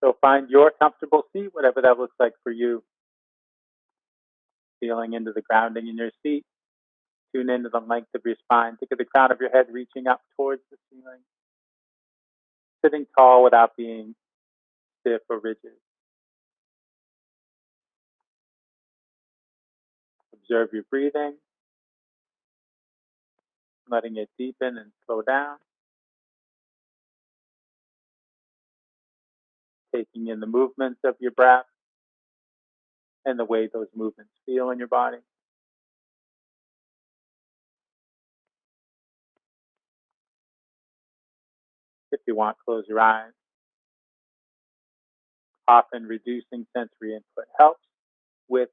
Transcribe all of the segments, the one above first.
So find your comfortable seat, whatever that looks like for you. Feeling into the grounding in your seat. Tune into the length of your spine. Think of the crown of your head reaching up towards the ceiling. Sitting tall without being stiff or rigid. Observe your breathing, letting it deepen and slow down. Taking in the movements of your breath and the way those movements feel in your body. If you want, close your eyes. Often reducing sensory input helps with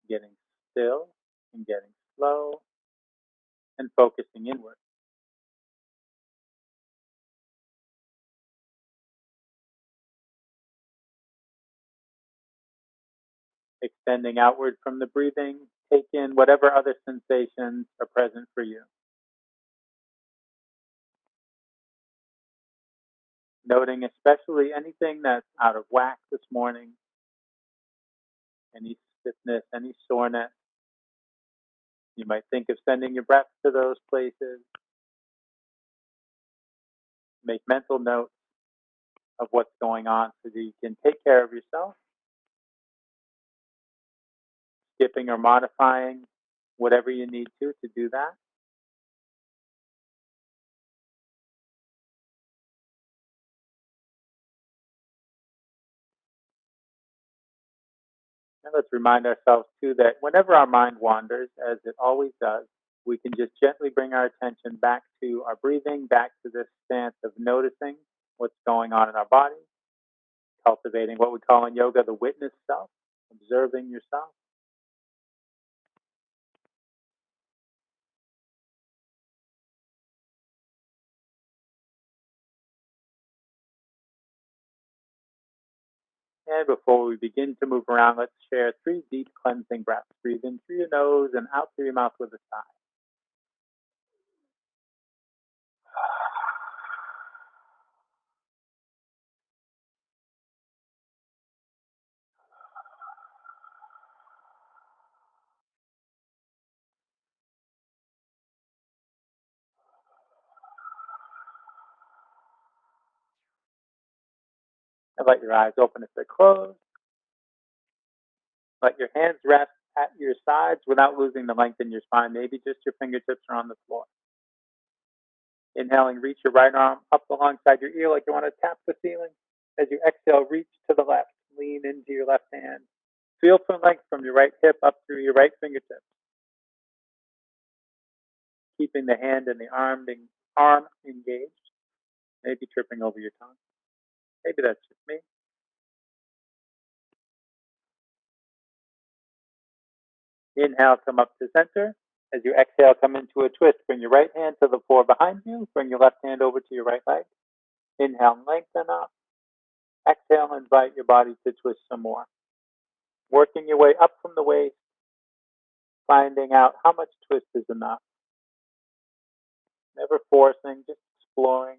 getting still and getting slow and focusing inward. Extending outward from the breathing, take in whatever other sensations are present for you. Noting especially anything that's out of whack this morning, any stiffness, any soreness. You might think of sending your breath to those places. Make mental notes of what's going on so that you can take care of yourself. Skipping or modifying whatever you need to do that. And let's remind ourselves too that whenever our mind wanders, as it always does, we can just gently bring our attention back to our breathing, back to this stance of noticing what's going on in our body, cultivating what we call in yoga the witness self, observing yourself. And before we begin to move around, let's share 3 deep cleansing breaths. Breathe in through your nose and out through your mouth with a sigh. And let your eyes open if they're closed. Let your hands rest at your sides without losing the length in your spine. Maybe just your fingertips are on the floor. Inhaling, reach your right arm up alongside your ear like you want to tap the ceiling. As you exhale, reach to the left. Lean into your left hand. Feel some length from your right hip up through your right fingertips. Keeping the hand and the arm engaged. Maybe tripping over your tongue. Maybe that's just me. Inhale, come up to center. As you exhale, come into a twist. Bring your right hand to the floor behind you. Bring your left hand over to your right leg. Inhale, lengthen up. Exhale, invite your body to twist some more. Working your way up from the waist, finding out how much twist is enough. Never forcing, just exploring.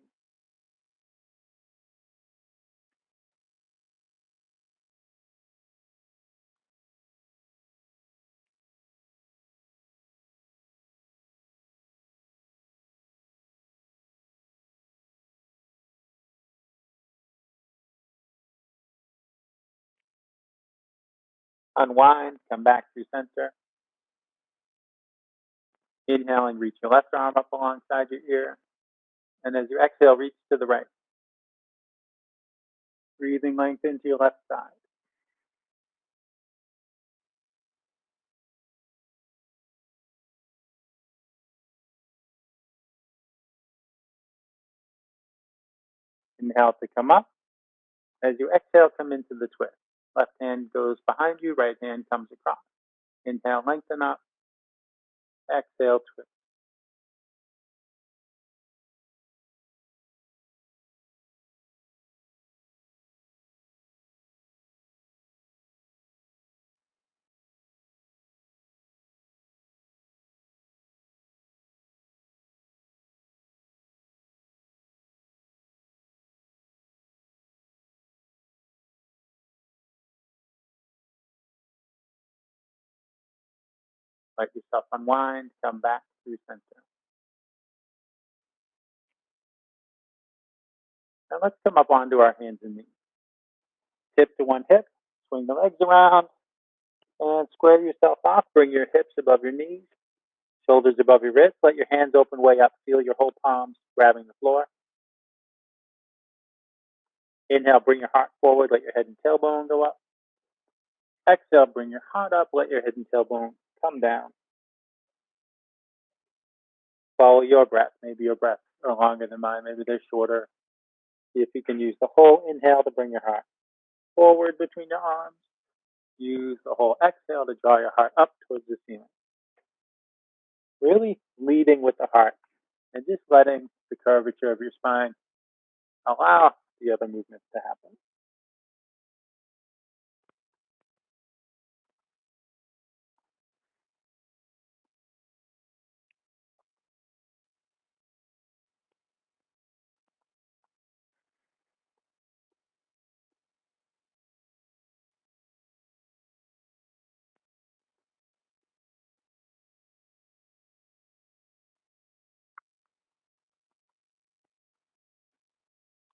Unwind, come back to center. Inhaling, reach your left arm up alongside your ear. And as you exhale, reach to the right. Breathing length into your left side. Inhale to come up. As you exhale, come into the twist. Left hand goes behind you, right hand comes across. Inhale, lengthen up. Exhale, twist. Let yourself unwind, come back to center. Now let's come up onto our hands and knees. Tip to one hip, swing the legs around, and square yourself off. Bring your hips above your knees, shoulders above your wrists. Let your hands open way up. Feel your whole palms grabbing the floor. Inhale, bring your heart forward. Let your head and tailbone go up. Exhale, bring your heart up. Let your head and tailbone come down. Follow your breath. Maybe your breaths are longer than mine. Maybe they're shorter. See if you can use the whole inhale to bring your heart forward between your arms. Use the whole exhale to draw your heart up towards the ceiling. Really leading with the heart and just letting the curvature of your spine allow the other movements to happen.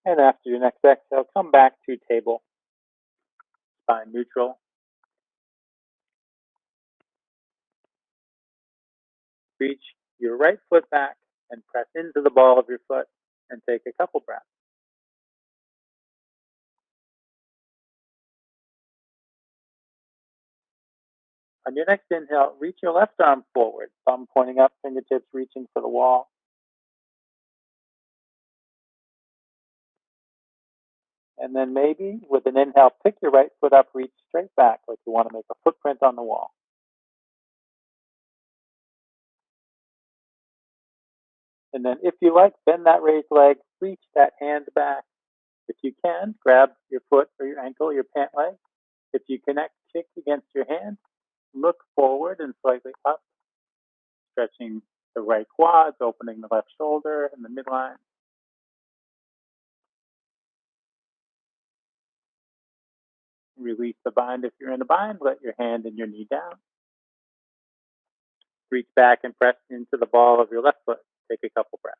And after your next exhale, come back to table, spine neutral. Reach your right foot back and press into the ball of your foot and take a couple breaths. On your next inhale, reach your left arm forward, thumb pointing up, fingertips reaching for the wall. And then maybe with an inhale, pick your right foot up, reach straight back like you want to make a footprint on the wall. And then if you like, bend that raised leg, reach that hand back. If you can, grab your foot or your ankle, your pant leg. If you connect, kick against your hand, look forward and slightly up, stretching the right quads, opening the left shoulder and the midline. Release the bind if you're in a bind. Let your hand and your knee down. Reach back and press into the ball of your left foot. Take a couple breaths.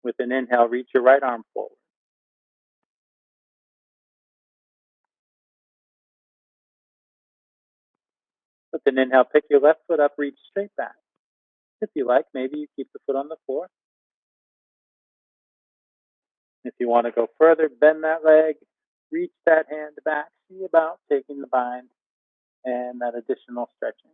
With an inhale, reach your right arm forward. With an inhale, pick your left foot up, reach straight back. If you like, maybe you keep the foot on the floor. If you want to go further, bend that leg, reach that hand back, see about taking the bind and that additional stretching.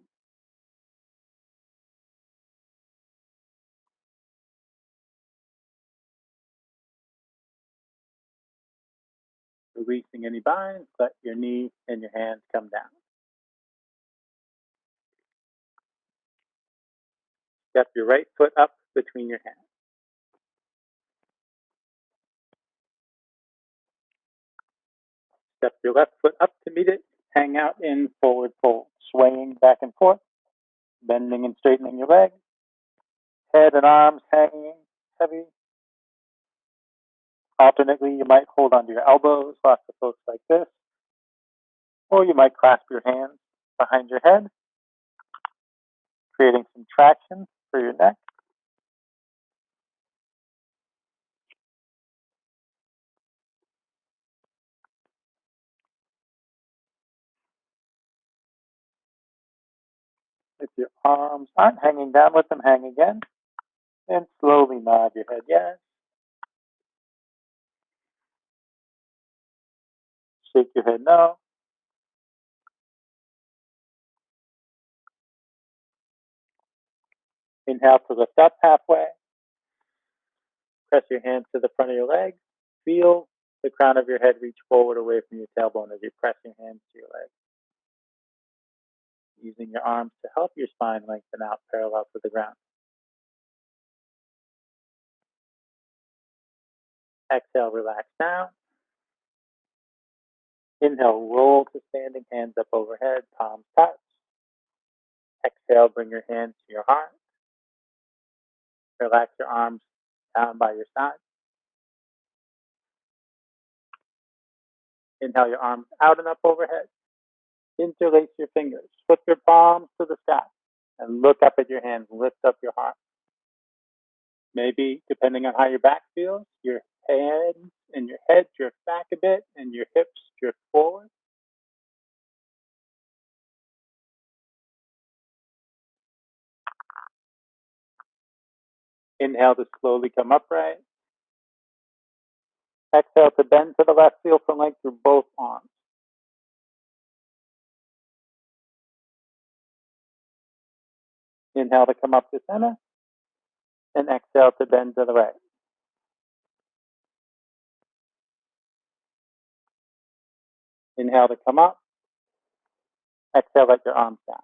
Releasing any binds, let your knee and your hands come down. Step your right foot up between your hands. Step your left foot up to meet it. Hang out in forward fold, swaying back and forth, bending and straightening your legs. Head and arms hanging heavy. Alternately, you might hold onto your elbows, lots of folks like this. Or you might clasp your hands behind your head, creating some traction for your neck. If your arms aren't hanging down, let them hang again. And slowly nod your head yes. Shake your head no. Inhale to lift up halfway. Press your hands to the front of your legs. Feel the crown of your head reach forward away from your tailbone as you press your hands to your legs. Using your arms to help your spine lengthen out parallel to the ground. Exhale, relax down. Inhale, roll to standing, hands up overhead, palms touch. Exhale, bring your hands to your heart. Relax your arms down by your side. Inhale your arms out and up overhead. Interlace your fingers. Flip your palms to the sky and look up at your hands. Lift up your heart. Maybe, depending on how your back feels, your hands and your head drift back a bit and your hips drift forward. Inhale to slowly come upright. Exhale to bend to the left, feel for length through both arms. Inhale to come up to center, and exhale to bend to the right. Inhale to come up. Exhale, let your arms down.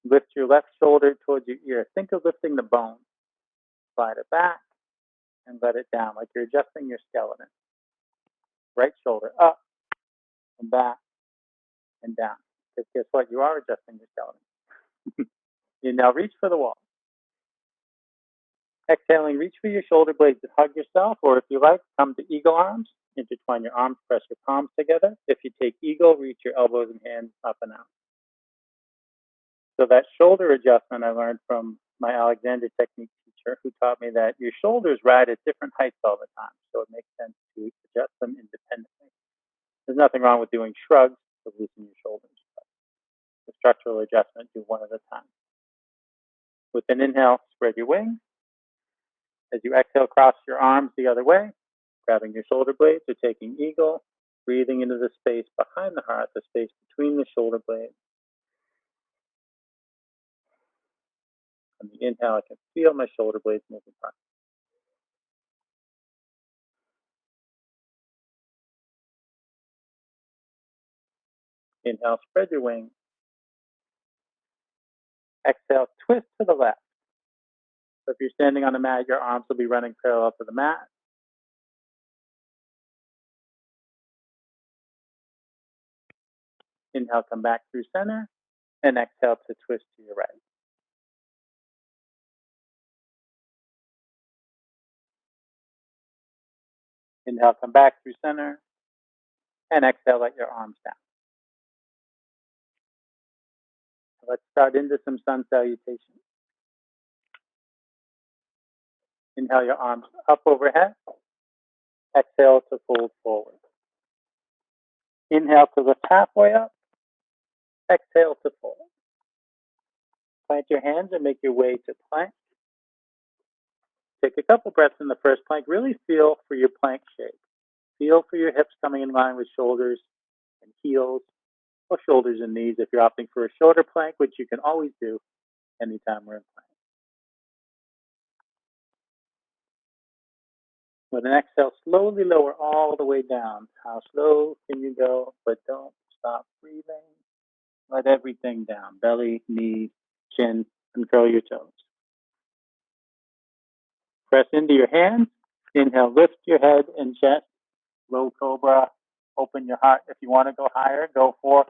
Lift your left shoulder towards your ear. Think of lifting the bone. Slide it back and let it down like you're adjusting your skeleton. Right shoulder up and back and down. Because guess what? You are adjusting your skeleton. You now reach for the wall. Exhaling, reach for your shoulder blades to hug yourself, or if you like, come to eagle arms. Intertwine your arms, press your palms together. If you take eagle, reach your elbows and hands up and out. So that shoulder adjustment I learned from my Alexander technique teacher, who taught me that your shoulders ride at different heights all the time. So it makes sense to adjust them independently. There's nothing wrong with doing shrugs to loosen your shoulders. But the structural adjustment, do one at a time. With an inhale, spread your wings. As you exhale, cross your arms the other way, grabbing your shoulder blades or taking eagle, breathing into the space behind the heart, the space between the shoulder blades. On the inhale, I can feel my shoulder blades moving apart. Inhale, spread your wings. Exhale, twist to the left. So if you're standing on the mat, your arms will be running parallel to the mat. Inhale, come back through center, and exhale to twist to your right. Inhale, come back through center, and exhale, let your arms down. Let's start into some sun salutations. Inhale your arms up overhead. Exhale to fold forward. Inhale to lift halfway up. Exhale to fold. Plant your hands and make your way to plank. Take a couple breaths in the first plank. Really feel for your plank shape. Feel for your hips coming in line with shoulders and heels, or shoulders and knees if you're opting for a shorter plank, which you can always do anytime we're in plank. With an exhale, slowly lower all the way down. How slow can you go? But don't stop breathing. Let everything down. Belly, knees, chin, and curl your toes. Press into your hands. Inhale, lift your head and chest. Low cobra. Open your heart. If you want to go higher, go for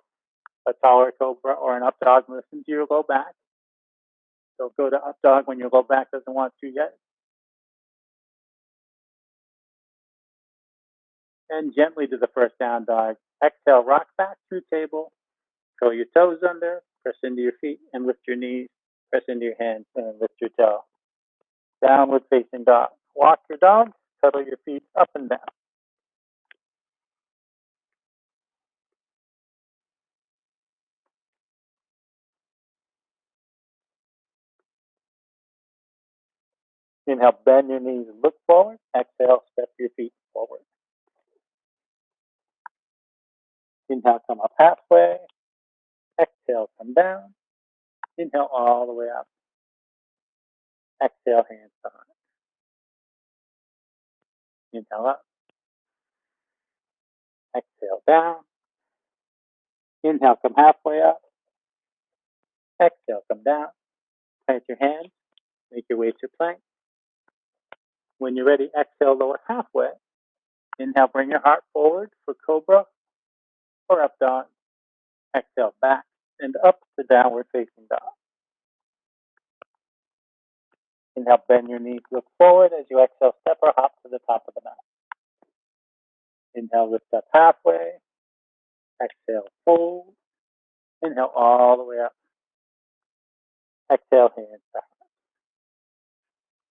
a taller cobra or an up dog. Listen to your low back. Don't go to up dog when your low back doesn't want to yet. And gently to the first down dog. Exhale, rock back through table. Curl your toes under. Press into your feet and lift your knees. Press into your hands and lift your toe. Downward facing dog. Walk your dog. Cuddle your feet up and down. Inhale, bend your knees and look forward. Exhale, step your feet forward. Inhale, come up halfway. Exhale, come down. Inhale all the way up. Exhale, hands to heart. Inhale up. Exhale down. Inhale, come halfway up. Exhale, come down. Plant your hands. Make your way to plank. When you're ready, exhale, lower halfway. Inhale, bring your heart forward for cobra or up dog. Exhale, back and up to downward facing dog. Inhale, bend your knees, look forward. As you exhale, step or hop to the top of the mat. Inhale, lift up halfway. Exhale, fold. Inhale all the way up. Exhale, hands back.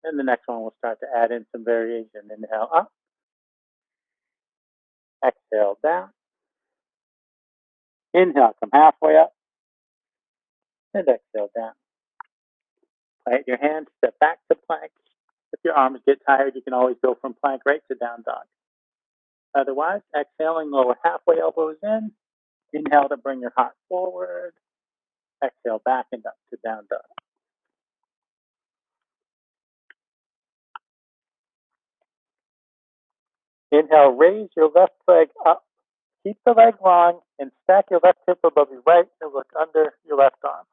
And the next one, we'll start to add in some variation. Inhale up. Exhale down. Inhale, come halfway up. And exhale down. Plant your hands, step back to plank. If your arms get tired, you can always go from plank right to down dog. Otherwise, exhaling, lower halfway, elbows in. Inhale to bring your heart forward. Exhale back and up to down dog. Inhale, raise your left leg up. Keep the leg long and stack your left hip above your right and look under your left arm.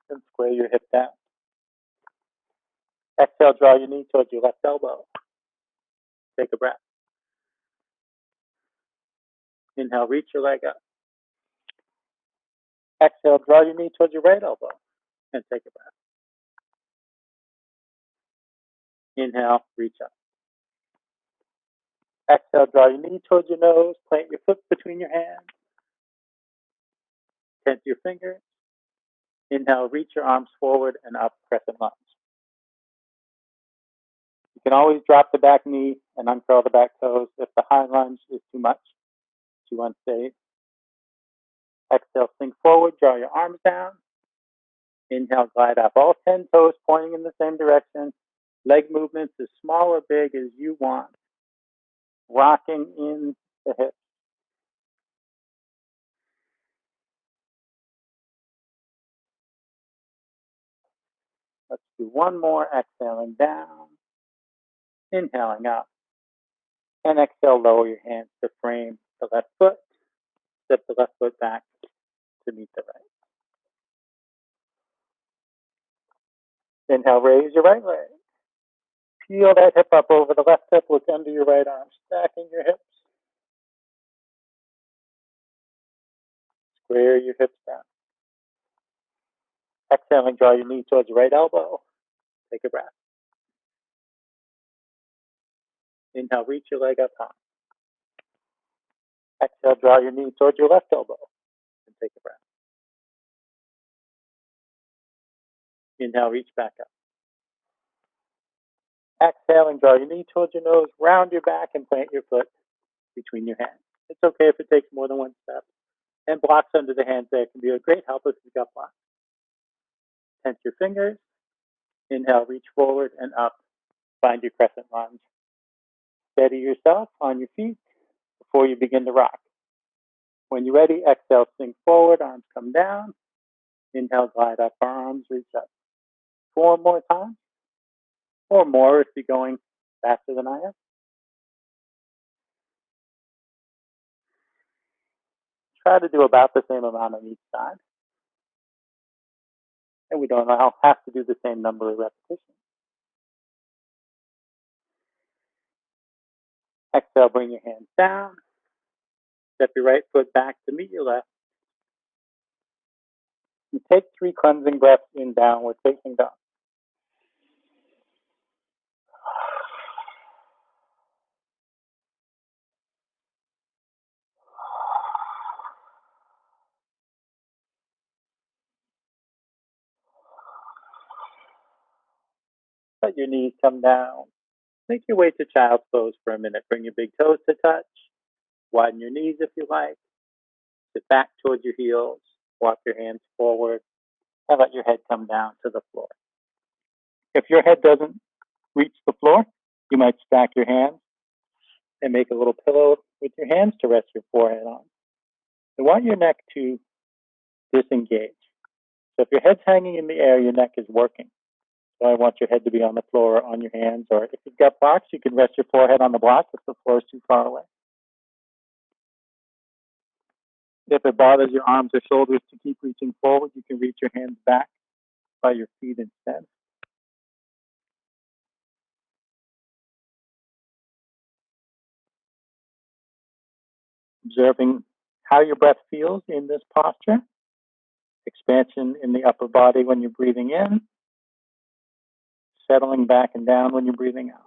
And square your hip down. Exhale, draw your knee towards your left elbow. Take a breath. Inhale, reach your leg up. Exhale, draw your knee towards your right elbow and take a breath. Inhale, reach up. Exhale, draw your knee towards your nose, plant your foot between your hands. Tense your fingers. Inhale, reach your arms forward and up, crescent lunge. You can always drop the back knee and uncurl the back toes if the high lunge is too much, too unsafe. Exhale, sink forward, draw your arms down. Inhale, glide up all 10 toes pointing in the same direction. Leg movements as small or big as you want. Rocking in the hips. Let's do one more, exhaling down. Inhaling up. And exhale, lower your hands to frame the left foot. Step the left foot back to meet the right. Inhale, raise your right leg. Peel that hip up over the left hip, look under your right arm, stacking your hips. Square your hips down. Exhaling, draw your knee towards your right elbow. Take a breath. Inhale, reach your leg up high. Exhale, draw your knee towards your left elbow and take a breath. Inhale, reach back up. Exhaling, draw your knee towards your nose, round your back and plant your foot between your hands. It's okay if it takes more than one step. And blocks under the hands there can be a great help if you've got blocks. Tense your fingers. Inhale, reach forward and up. Find your crescent lunge. Steady yourself on your feet before you begin to rock. When you're ready, exhale, sink forward, arms come down. Inhale, glide up, arms reach up. 4 more times, or more if you're going faster than I am. Try to do about the same amount on each side. And we don't have to do the same number of repetitions. Exhale, bring your hands down. Step your right foot back to meet your left. You take 3 cleansing breaths in downward facing dog. Let your knees come down. Make your way to child's pose for a minute. Bring your big toes to touch. Widen your knees if you like. Sit back towards your heels. Walk your hands forward. And let your head come down to the floor. If your head doesn't reach the floor, you might stack your hands and make a little pillow with your hands to rest your forehead on. You want your neck to disengage. So if your head's hanging in the air, your neck is working. So I want your head to be on the floor or on your hands, or if you've got blocks, you can rest your forehead on the block if the floor is too far away. If it bothers your arms or shoulders to keep reaching forward, you can reach your hands back by your feet instead. Observing how your breath feels in this posture. Expansion in the upper body when you're breathing in, settling back and down when you're breathing out.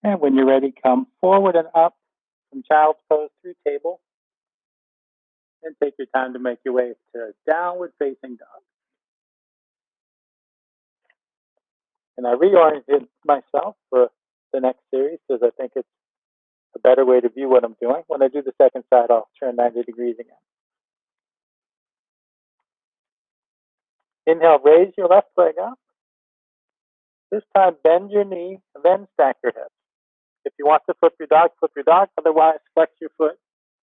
And when you're ready, come forward and up from child's pose through table. And take your time to make your way to downward facing dog. And I reoriented myself for the next series because I think it's a better way to view what I'm doing. When I do the second side, I'll turn 90 degrees again. Inhale, raise your left leg up. This time, bend your knee, and then stack your hips. If you want to flip your dog, flip your dog. Otherwise, flex your foot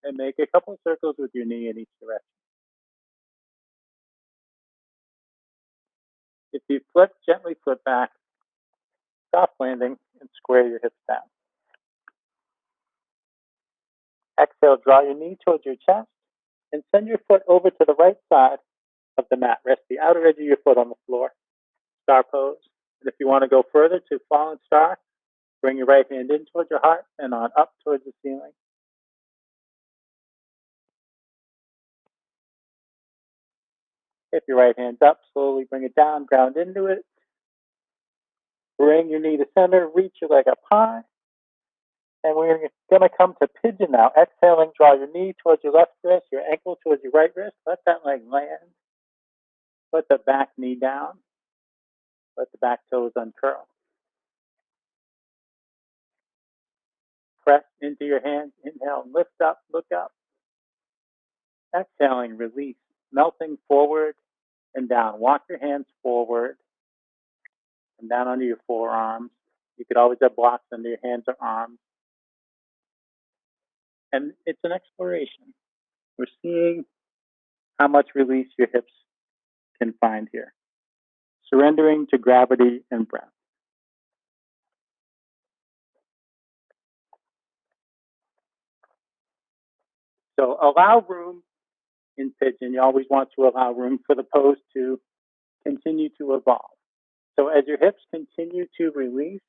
and make a couple of circles with your knee in each direction. If you flip, gently flip back, soft landing, and square your hips down. Exhale, draw your knee towards your chest, and send your foot over to the right side of the mat. Rest the outer edge of your foot on the floor. Star pose. And if you want to go further to fallen star, bring your right hand in towards your heart and on up towards the ceiling. If your right hand's up, slowly bring it down, ground into it. Bring your knee to center, reach your leg up high. And we're going to come to pigeon out. Exhaling, draw your knee towards your left wrist, your ankle towards your right wrist. Let that leg land. Let the back knee down. Let the back toes uncurl. Press into your hands. Inhale, lift up, look up. Exhaling, release, melting forward and down. Walk your hands forward and down under your forearms. You could always have blocks under your hands or arms. And it's an exploration. We're seeing how much release your hips can find here. Surrendering to gravity and breath. So allow room in pigeon. You always want to allow room for the pose to continue to evolve. So as your hips continue to release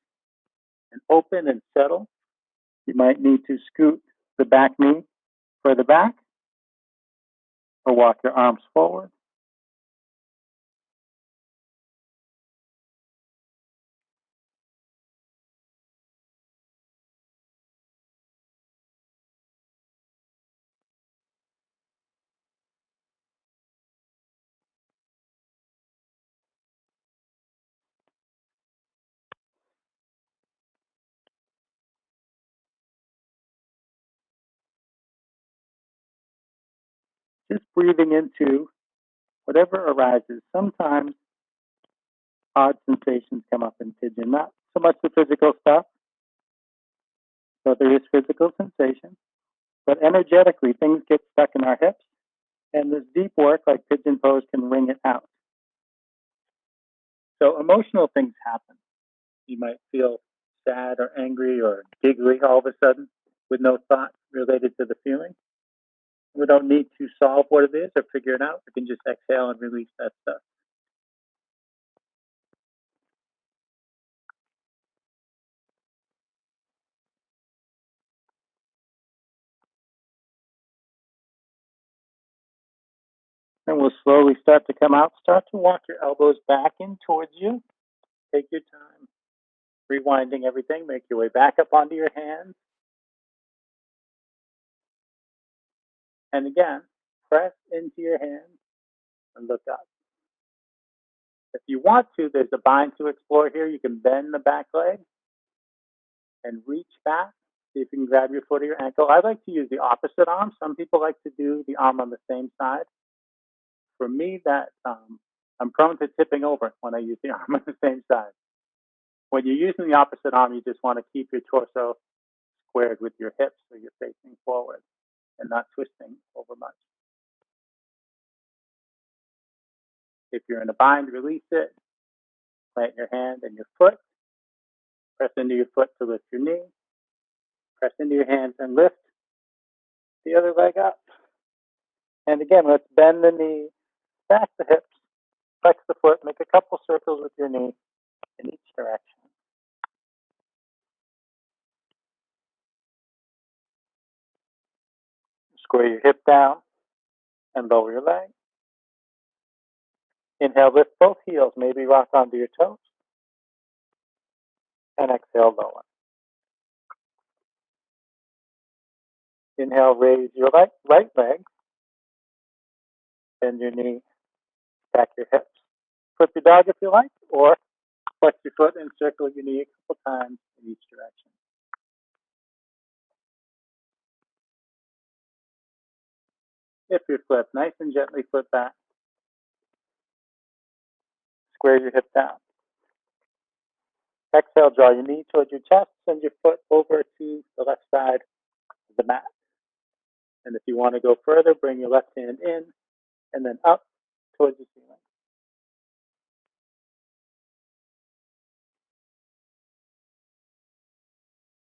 and open and settle, you might need to scoot the back knee further back or walk your arms forward. Just breathing into whatever arises. Sometimes odd sensations come up in pigeon, not so much the physical stuff, so there is physical sensation, but energetically things get stuck in our hips, and this deep work like pigeon pose can wring it out. So emotional things happen. You might feel sad or angry or giggly all of a sudden with no thought related to the feeling. We don't need to solve what it is or figure it out. We can just exhale and release that stuff. And we'll slowly start to come out. Start to walk your elbows back in towards you. Take your time. Rewinding everything. Make your way back up onto your hands. And again, press into your hands and look up. If you want to, there's a bind to explore here. You can bend the back leg and reach back. See if you can grab your foot or your ankle. I like to use the opposite arm. Some people like to do the arm on the same side. For me, that I'm prone to tipping over when I use the arm on the same side. When you're using the opposite arm, you just want to keep your torso squared with your hips so you're facing forward and not twisting over much. If you're in a bind, release it. Plant your hand and your foot. Press into your foot to lift your knee. Press into your hands and lift the other leg up. And again, let's bend the knee, stack the hips, flex the foot, make a couple circles with your knee in each direction. Square your hip down and lower your leg. Inhale, lift both heels, maybe rock onto your toes. And exhale, lower. Inhale, raise your right leg. Bend your knee, stack your hips. Flip your dog if you like, or flex your foot and circle your knee a couple times in each direction. If you flip, nice and gently flip back. Square your hip down. Exhale, draw your knee towards your chest, send your foot over to the left side of the mat. And if you want to go further, bring your left hand in and then up towards the ceiling.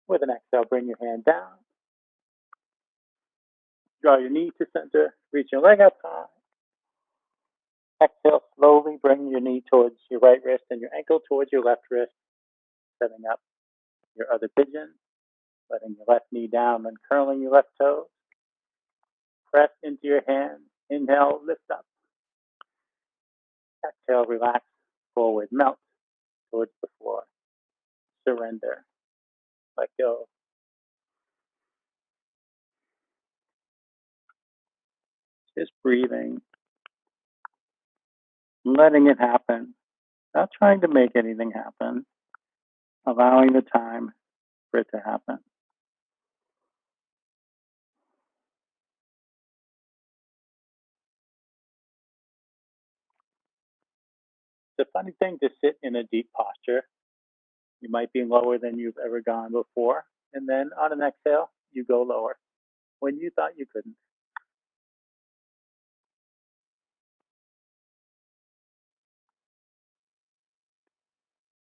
With an exhale, bring your hand down. Draw your knee to center, reach your leg up high. Exhale, slowly bring your knee towards your right wrist and your ankle towards your left wrist, setting up your other pigeon, letting your left knee down and curling your left toes. Press into your hand. Inhale, lift up. Exhale, relax, forward, melt towards the floor. Surrender. Let go. Just breathing. Letting it happen. Not trying to make anything happen. Allowing the time for it to happen. It's a funny thing to sit in a deep posture. You might be lower than you've ever gone before. And then on an exhale, you go lower when you thought you couldn't.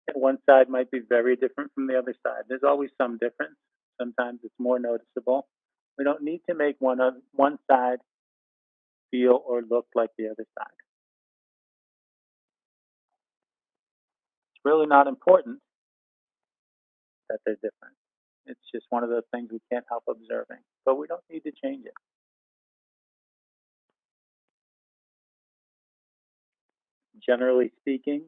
And one side might be very different from the other side. There's always some difference. Sometimes it's more noticeable. We don't need to make one side feel or look like the other side. It's really not important that they're different. It's just one of those things we can't help observing, but we don't need to change it. Generally speaking,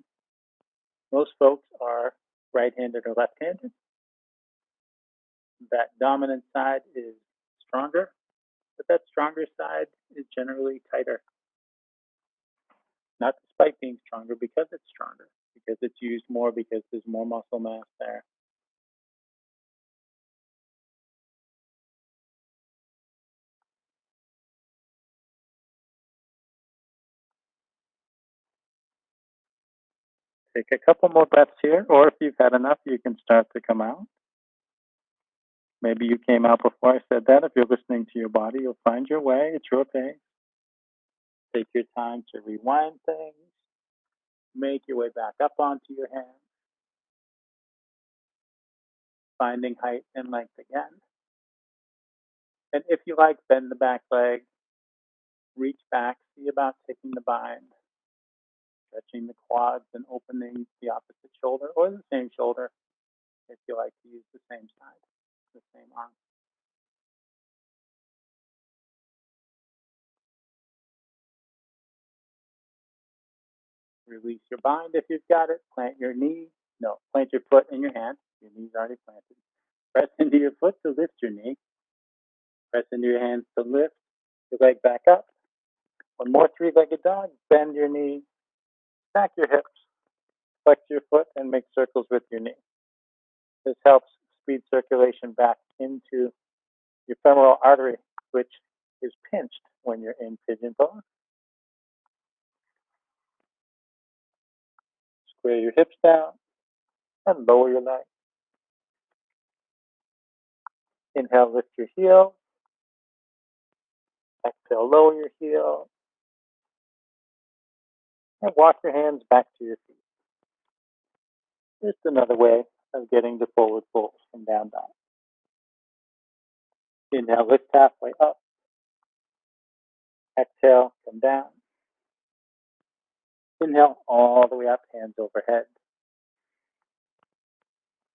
most folks are right-handed or left-handed. That dominant side is stronger, but that stronger side is generally tighter. Not despite being stronger, because it's stronger, because it's used more, because there's more muscle mass there. Take a couple more breaths here, or if you've had enough, you can start to come out. Maybe you came out before I said that. If you're listening to your body, you'll find your way. It's your pace. Take your time to rewind things. Make your way back up onto your hands. Finding height and length again. And if you like, bend the back leg. Reach back. See about taking the bind. Stretching the quads and opening the opposite shoulder or the same shoulder if you like to use the same side, the same arm. Release your bind if you've got it. Plant your foot in your hand. Your knee's already planted. Press into your foot to lift your knee. Press into your hands to lift your leg back up. One more three-legged dog. Bend your knee. Stack your hips. Flex your foot and make circles with your knee. This helps speed circulation back into your femoral artery, which is pinched when you're in pigeon pose. Square your hips down and lower your leg. Inhale, lift your heel. Exhale, lower your heel. And walk your hands back to your feet. Just another way of getting to forward fold from down dog. Inhale, lift halfway up. Exhale, come down. Inhale, all the way up, hands overhead.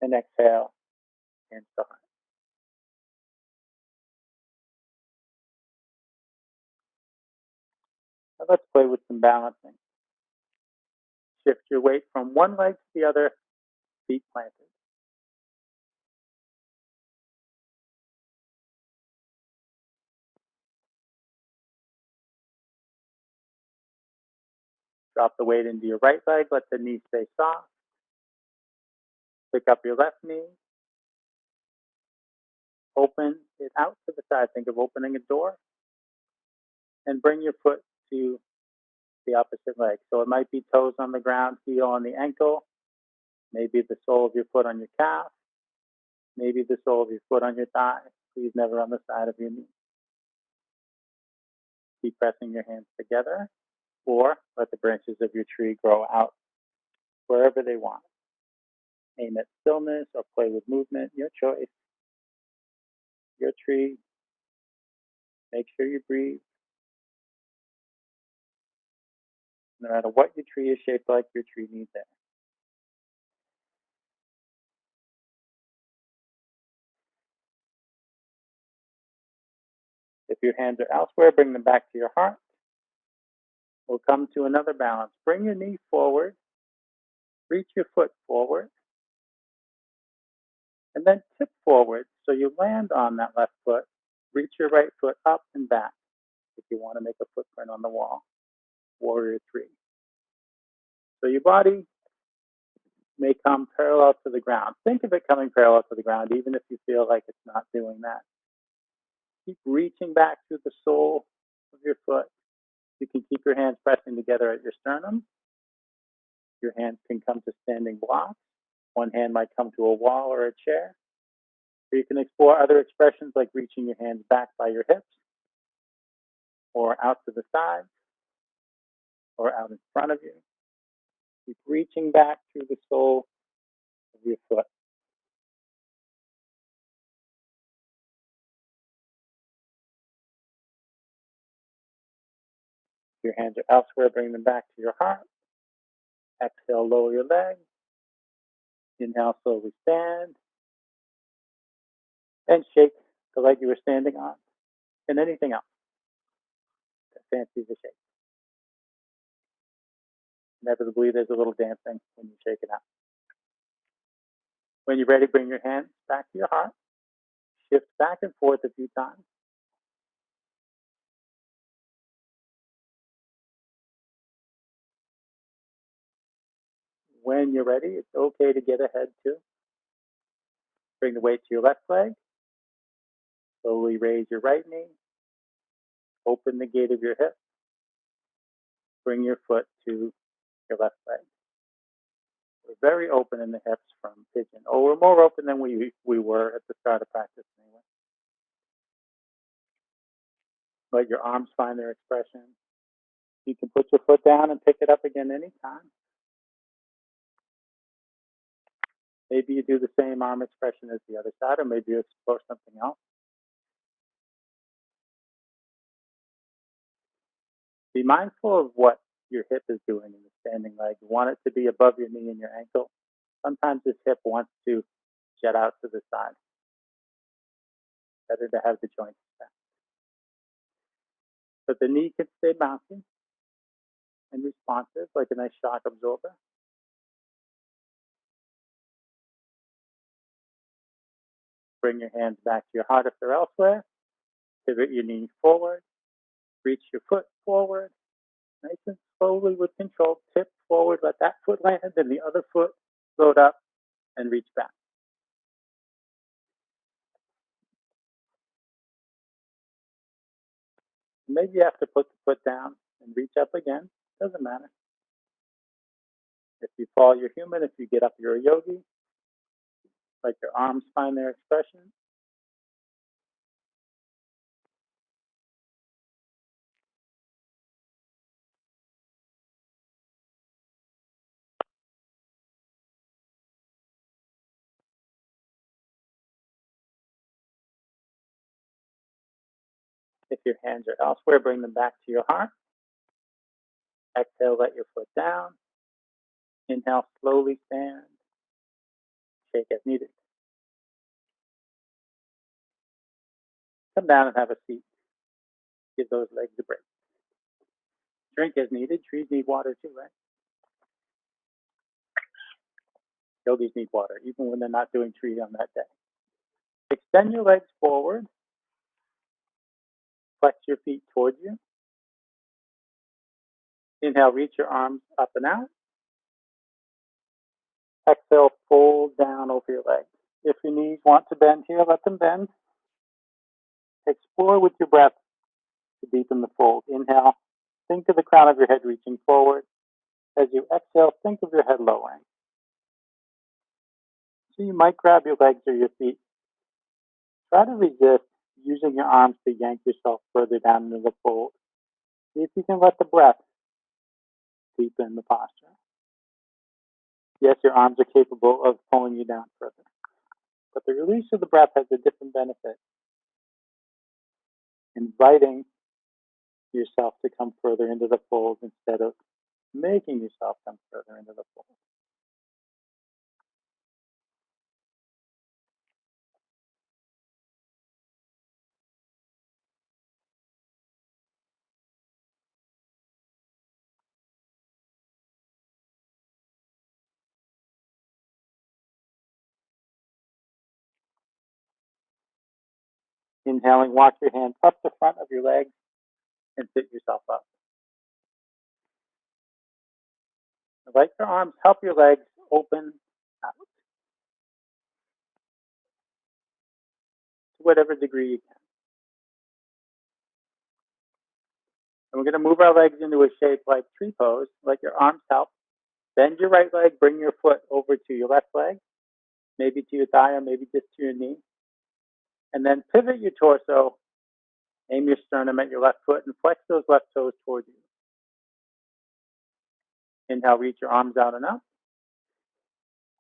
And exhale, hands to heart. Now let's play with some balancing. Shift your weight from one leg to the other, feet planted. Drop the weight into your right leg, let the knee stay soft. Pick up your left knee. Open it out to the side. Think of opening a door. And bring your foot to the opposite leg. So it might be toes on the ground, heel on the ankle, maybe the sole of your foot on your calf, maybe the sole of your foot on your thigh. Please never on the side of your knee. Keep pressing your hands together, or let the branches of your tree grow out wherever they want. Aim at stillness or play with movement, your choice. Your tree. Make sure you breathe. No matter what your tree is shaped like, your tree needs air. If your hands are elsewhere, bring them back to your heart. We'll come to another balance. Bring your knee forward. Reach your foot forward. And then tip forward so you land on that left foot. Reach your right foot up and back if you want to make a footprint on the wall. Warrior 3. So your body may come parallel to the ground. Think of it coming parallel to the ground, even if you feel like it's not doing that. Keep reaching back through the sole of your foot. You can keep your hands pressing together at your sternum. Your hands can come to standing blocks. One hand might come to a wall or a chair. Or you can explore other expressions like reaching your hands back by your hips, or out to the sides, or out in front of you. Keep reaching back through the sole of your foot. If your hands are elsewhere, bring them back to your heart. Exhale, lower your leg. Inhale, slowly stand. And shake the leg you were standing on. And anything else that fancies a shake. Inevitably, there's a little dancing when you shake it out. When you're ready, bring your hands back to your heart. Shift back and forth a few times. When you're ready, it's okay to get ahead too. Bring the weight to your left leg. Slowly raise your right knee. Open the gate of your hip. Bring your foot to your left leg. We're very open in the hips from pigeon. Oh, we're more open than we were at the start of practice anyway. Let your arms find their expression. You can put your foot down and pick it up again anytime. Maybe you do the same arm expression as the other side, or maybe you explore something else. Be mindful of what your hip is doing in the standing leg. You want it to be above your knee and your ankle. Sometimes this hip wants to jet out to the side. Better to have the joints back. But the knee can stay bouncy and responsive, like a nice shock absorber. Bring your hands back to your heart if they're elsewhere. Pivot your knee forward. Reach your foot forward. Nice and slowly with control. Tip forward. Let that foot land and the other foot float up and reach back. Maybe you have to put the foot down and reach up again. Doesn't matter. If you fall, you're human. If you get up, you're a yogi. Let your arms find their expression. If your hands are elsewhere, bring them back to your heart. Exhale, let your foot down. Inhale, slowly stand. Shake as needed. Come down and have a seat. Give those legs a break. Drink as needed. Trees need water too, right? Yogis need water, even when they're not doing tree on that day. Extend your legs forward. Flex your feet towards you. Inhale, reach your arms up and out. Exhale, fold down over your legs. If your knees want to bend here, let them bend. Explore with your breath to deepen the fold. Inhale, think of the crown of your head reaching forward. As you exhale, think of your head lowering. So you might grab your legs or your feet. Try to resist using your arms to yank yourself further down into the fold. See if you can let the breath deepen the posture. Yes, your arms are capable of pulling you down further, but the release of the breath has a different benefit. Inviting yourself to come further into the fold instead of making yourself come further into the fold. Inhaling, walk your hands up the front of your legs and sit yourself up. Let your arms help your legs open out to whatever degree you can. And we're going to move our legs into a shape like tree pose. Let your arms help. Bend your right leg, bring your foot over to your left leg, maybe to your thigh or maybe just to your knee. And then pivot your torso, aim your sternum at your left foot, and flex those left toes towards you. Inhale, reach your arms out and up.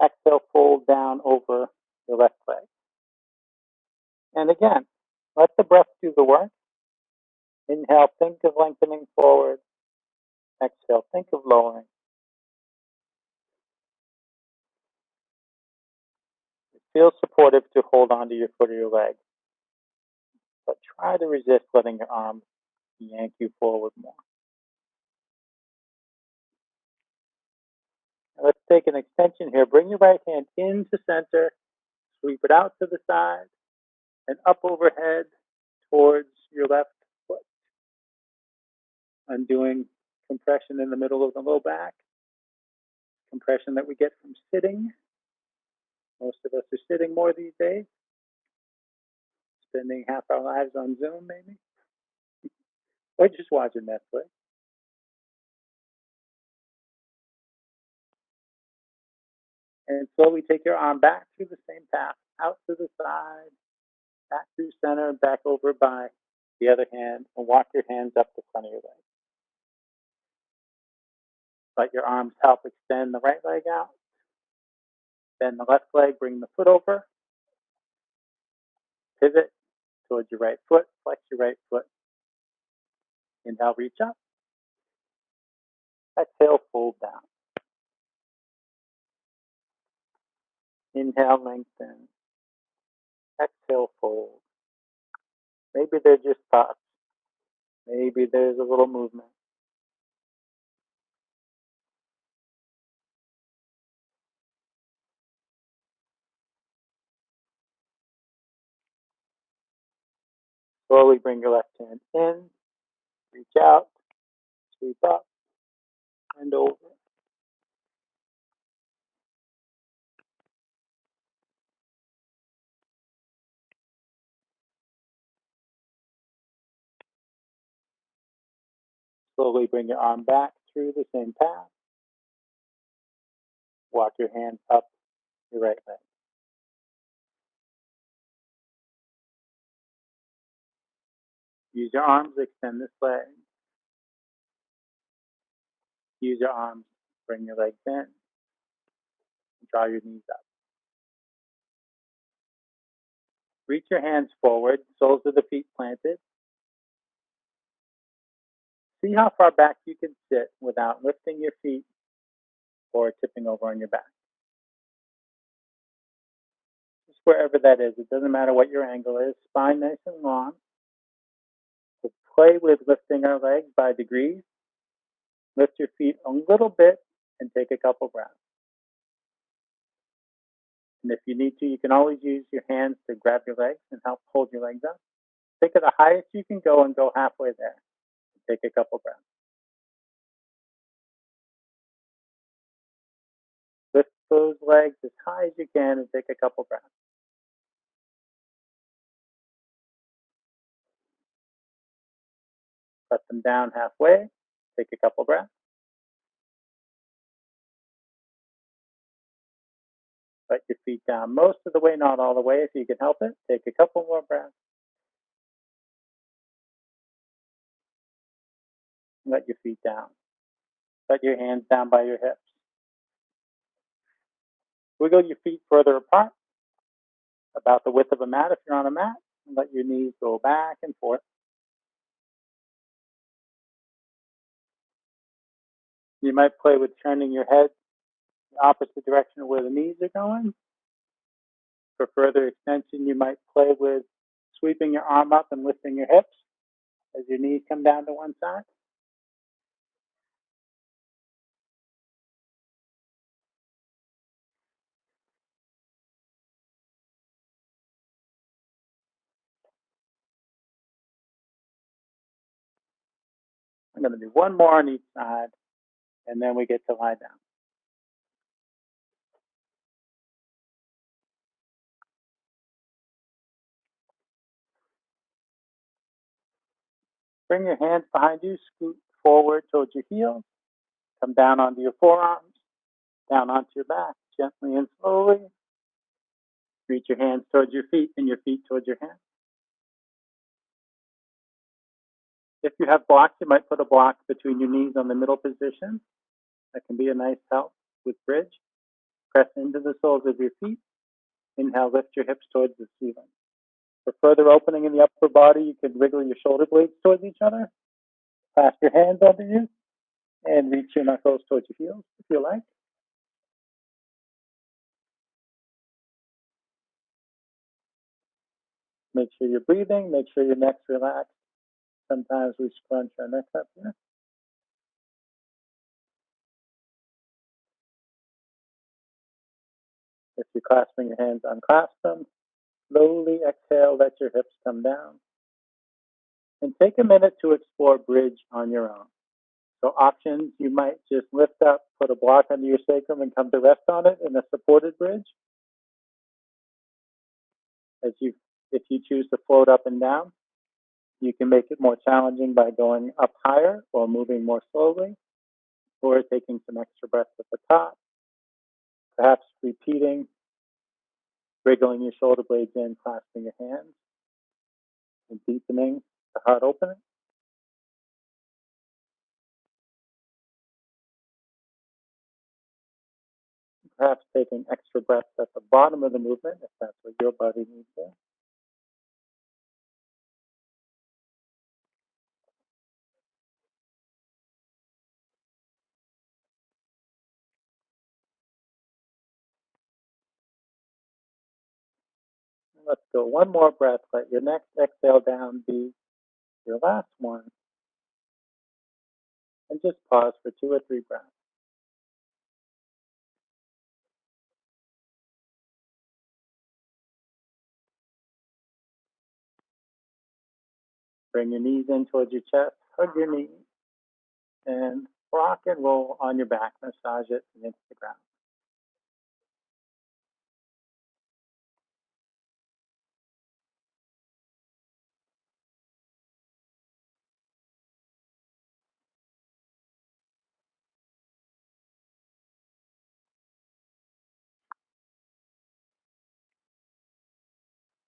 Exhale, fold down over your left leg. And again, let the breath do the work. Inhale, think of lengthening forward. Exhale, think of lowering. It feels supportive to hold onto your foot or your leg, but try to resist letting your arms yank you forward more. Now let's take an extension here. Bring your right hand into center, sweep it out to the side, and up overhead towards your left foot. Undoing compression in the middle of the low back, compression that we get from sitting. Most of us are sitting more these days, spending half our lives on Zoom maybe, or just watching Netflix. And slowly take your arm back through the same path, out to the side, back through center, back over by the other hand, and walk your hands up the front of your leg. Let your arms help extend the right leg out. Bend the left leg, bring the foot over. Pivot towards your right foot, flex your right foot. Inhale, reach up. Exhale, fold down. Inhale, lengthen. Exhale, fold. Maybe they're just thoughts. Maybe there's a little movement. Slowly bring your left hand in, reach out, sweep up, and over. Slowly bring your arm back through the same path. Walk your hands up your right leg. Use your arms to extend this leg. Use your arms, bring your legs in. Draw your knees up. Reach your hands forward, soles of the feet planted. See how far back you can sit without lifting your feet or tipping over on your back. Just wherever that is. It doesn't matter what your angle is. Spine nice and long. We'll play with lifting our legs by degrees. Lift your feet a little bit and take a couple breaths. And if you need to, you can always use your hands to grab your legs and help hold your legs up. Take it the highest you can go and go halfway there. Take a couple breaths. Lift those legs as high as you can and take a couple breaths. Let them down halfway. Take a couple breaths. Let your feet down most of the way, not all the way. If you can help it, take a couple more breaths. Let your feet down. Let your hands down by your hips. Wiggle your feet further apart, about the width of a mat if you're on a mat, and let your knees go back and forth. You might play with turning your head the opposite direction of where the knees are going. For further extension, you might play with sweeping your arm up and lifting your hips as your knees come down to one side. I'm going to do one more on each side, and then we get to lie down. Bring your hands behind you, scoot forward towards your heels, come down onto your forearms, down onto your back, gently and slowly. Reach your hands towards your feet and your feet towards your hands. If you have blocks, you might put a block between your knees on the middle position. That can be a nice help with bridge. Press into the soles of your feet. Inhale, lift your hips towards the ceiling. For further opening in the upper body, you can wiggle your shoulder blades towards each other. Clasp your hands under you and reach your knuckles towards your heels if you like. Make sure you're breathing. Make sure your neck's relaxed. Sometimes we scrunch our necks up here. If you're clasping your hands, unclasp them. Slowly exhale, let your hips come down. And take a minute to explore bridge on your own. So options, you might just lift up, put a block under your sacrum and come to rest on it in a supported bridge. If you choose to float up and down, you can make it more challenging by going up higher or moving more slowly, or taking some extra breaths at the top, perhaps repeating, wriggling your shoulder blades in, clasping your hands, and deepening the heart opening. Perhaps taking extra breaths at the bottom of the movement if that's what your body needs there. Let's go one more breath. Let your next exhale down be your last one. And just pause for 2 or 3 breaths. Bring your knees in towards your chest, hug your knees, and rock and roll on your back. Massage it against the ground.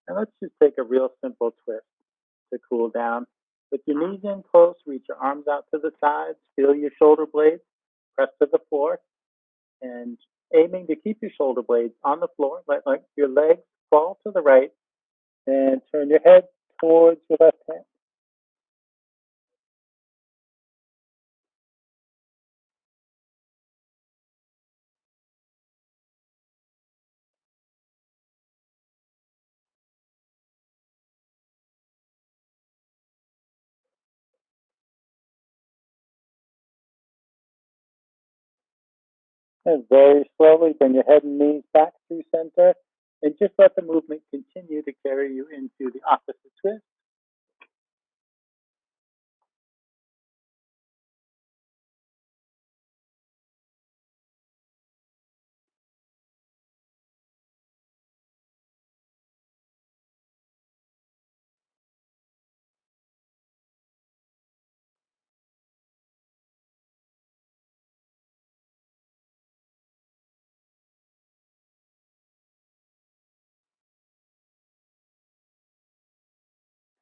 And let's just take a real simple twist to cool down. With your knees in close, reach your arms out to the sides, feel your shoulder blades, press to the floor, and aiming to keep your shoulder blades on the floor. Let your legs fall to the right, and turn your head towards your left hand. And very slowly bring your head and knees back through center and just let the movement continue to carry you into the opposite twist.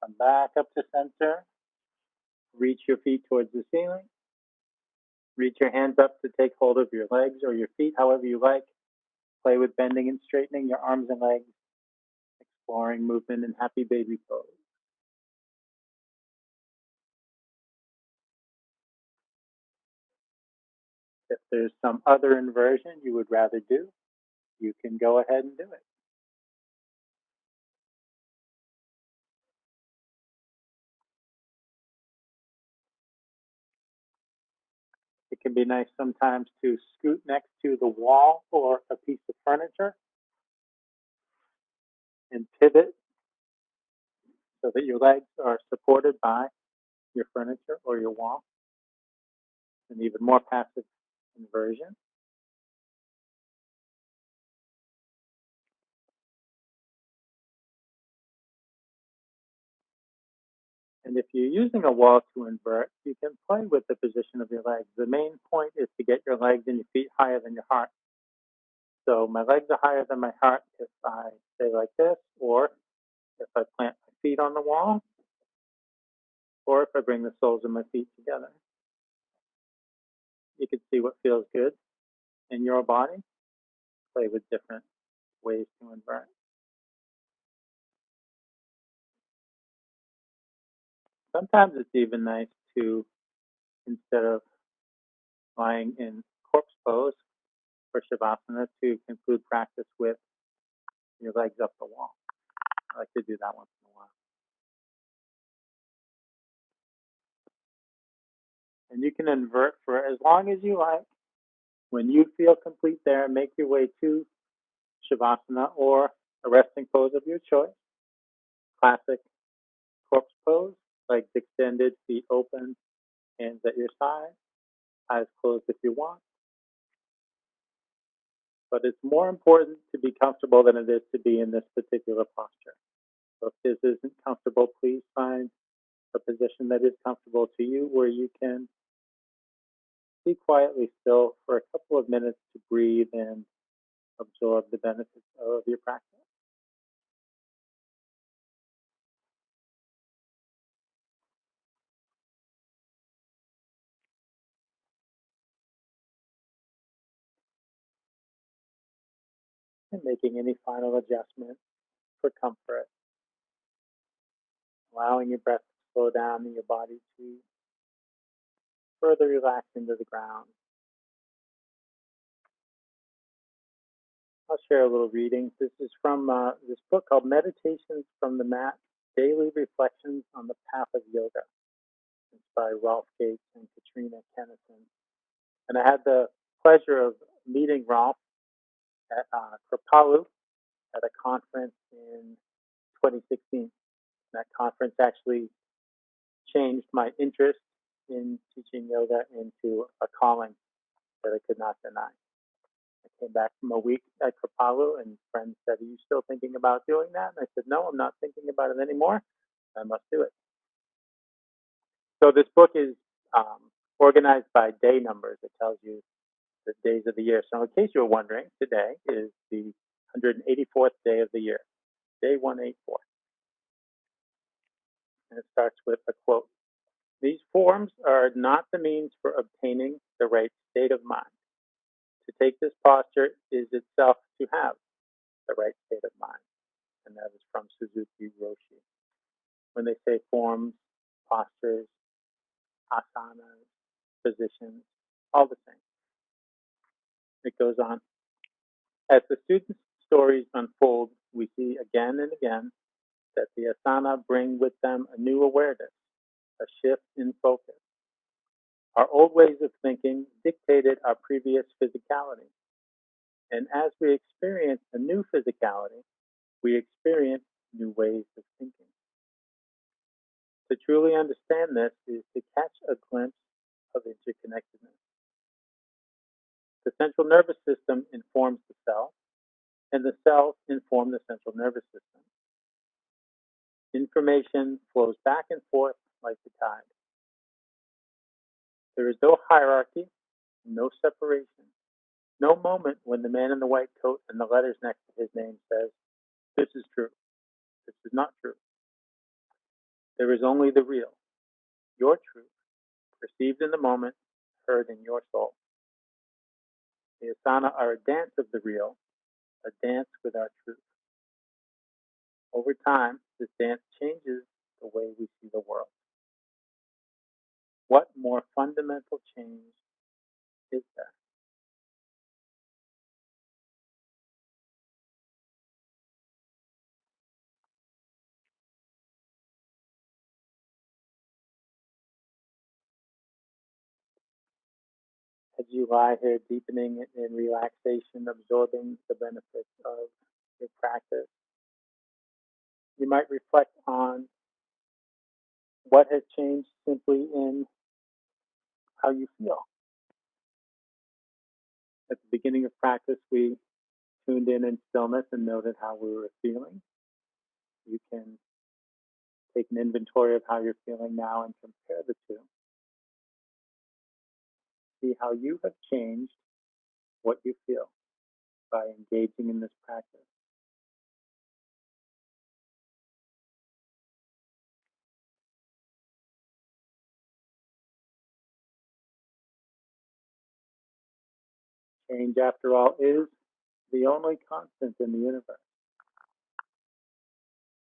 Come back up to center. Reach your feet towards the ceiling. Reach your hands up to take hold of your legs or your feet, however you like. Play with bending and straightening your arms and legs, exploring movement in happy baby pose. If there's some other inversion you would rather do, you can go ahead and do it. It can be nice sometimes to scoot next to the wall or a piece of furniture and pivot so that your legs are supported by your furniture or your wall. An even more passive inversion. And if you're using a wall to invert, you can play with the position of your legs. The main point is to get your legs and your feet higher than your heart. So my legs are higher than my heart if I stay like this, or if I plant my feet on the wall, or if I bring the soles of my feet together. You can see what feels good in your body. Play with different ways to invert. Sometimes it's even nice to, instead of lying in corpse pose for Savasana, to conclude practice with your legs up the wall. I like to do that once in a while. And you can invert for as long as you like. When you feel complete there, make your way to Shavasana or a resting pose of your choice. Classic corpse pose, legs extended, feet open, hands at your side, eyes closed if you want. But it's more important to be comfortable than it is to be in this particular posture. So if this isn't comfortable, please find a position that is comfortable to you where you can be quietly still for a couple of minutes to breathe and absorb the benefits of your practice. And making any final adjustments for comfort, allowing your breath to slow down and your body to further relax into the ground. I'll share a little reading. This is from this book called Meditations from the Mat, Daily Reflections on the Path of Yoga. It's by Rolf Gates and Katrina Kennison. And I had the pleasure of meeting Rolf at Kripalu at a conference in 2016. That conference actually changed my interest in teaching yoga into a calling that I could not deny. I came back from a week at Kripalu and friends said, "Are you still thinking about doing that?" And I said, "No, I'm not thinking about it anymore. I must do it." So this book is organized by day numbers. It tells you the days of the year. So in case you were wondering, today is the 184th day of the year, day 184. And it starts with a quote. "These forms are not the means for obtaining the right state of mind. To take this posture is itself to have the right state of mind." And that is from Suzuki Roshi. When they say forms, postures, asanas, positions, all the same. It goes on. As the students' stories unfold, we see again and again that the asana bring with them a new awareness, a shift in focus. Our old ways of thinking dictated our previous physicality. And as we experience a new physicality, we experience new ways of thinking. To truly understand this is to catch a glimpse of interconnectedness. The central nervous system informs the cell, and the cells inform the central nervous system. Information flows back and forth like the tide. There is no hierarchy, no separation, no moment when the man in the white coat and the letters next to his name says, "This is true, this is not true." There is only the real, your truth, perceived in the moment, heard in your soul. The asana are a dance of the real, a dance with our truth. Over time, this dance changes the way we see the world. What more fundamental change is there? As you lie here deepening in relaxation, absorbing the benefits of your practice, you might reflect on what has changed simply in how you feel. At the beginning of practice, we tuned in stillness and noted how we were feeling. You can take an inventory of how you're feeling now and compare the two. See how you have changed what you feel by engaging in this practice. Change, after all, is the only constant in the universe.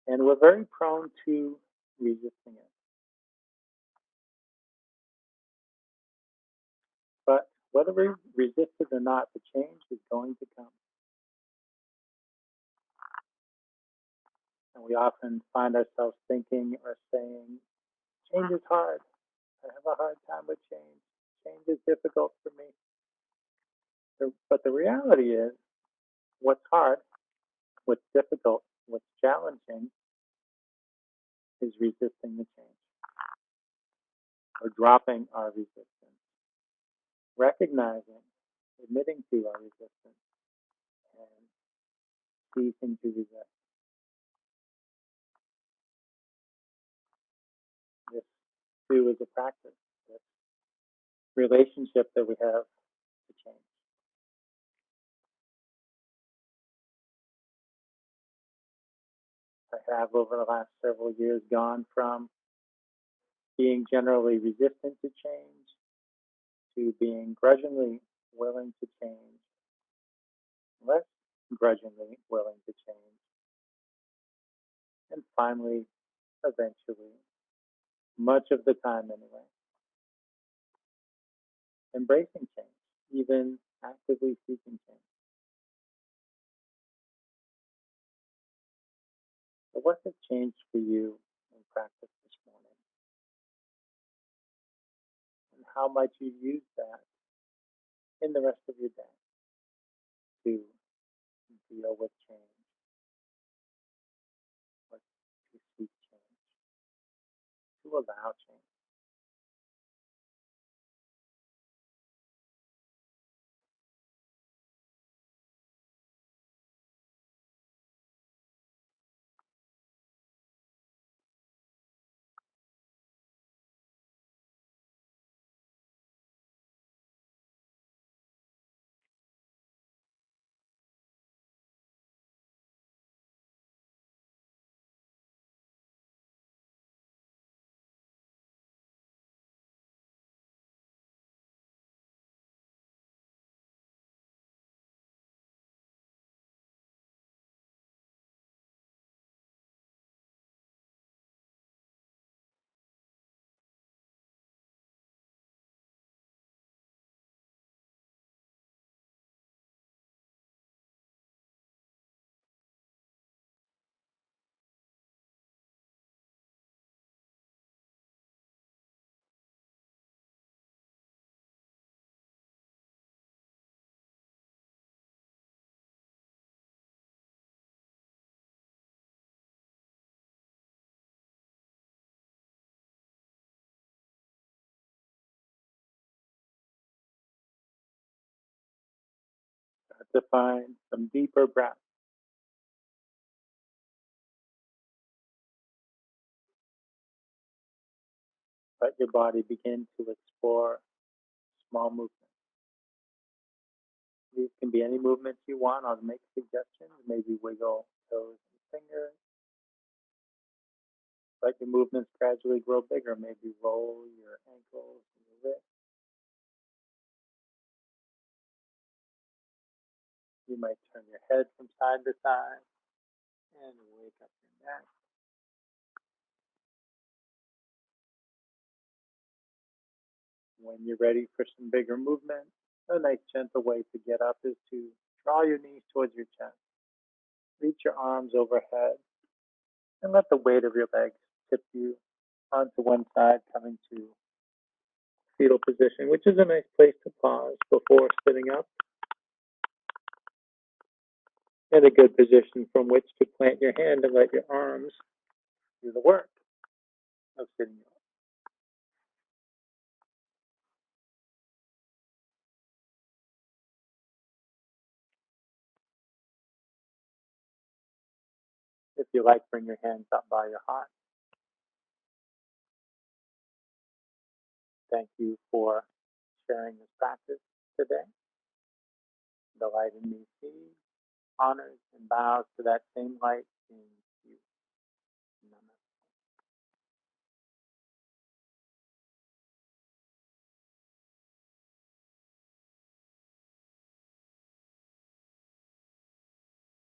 And we're very prone to resisting it. But whether we resist it or not, the change is going to come. And we often find ourselves thinking or saying, change is hard. I have a hard time with change. Change is difficult for me. But the reality is, what's hard, what's difficult, what's challenging is resisting the change or dropping our resistance, recognizing, admitting to our resistance, and ceasing to resist. This too is a practice, this relationship that we have to change. I have over the last several years gone from being generally resistant to change to being grudgingly willing to change, less grudgingly willing to change, and finally, eventually, much of the time anyway, embracing change, even actively seeking change. So what has changed for you in practice this morning? And how might you use that in the rest of your day to deal with change or to seek change, to allow change? to find some deeper breaths. Let your body begin to explore small movements. These can be any movements you want. I'll make suggestions. Maybe wiggle toes and fingers. Let your movements gradually grow bigger. Maybe roll your ankles and your wrists. You might turn your head from side to side and wake up your neck. When you're ready for some bigger movement, a nice gentle way to get up is to draw your knees towards your chest. Reach your arms overhead and let the weight of your legs tip you onto one side, coming to fetal position, which is a nice place to pause before sitting up, and a good position from which to plant your hand and let your arms do the work of sitting up. If you like, bring your hands up by your heart. Thank you for sharing this practice today. The light in me sees, honors, and bows to that same light in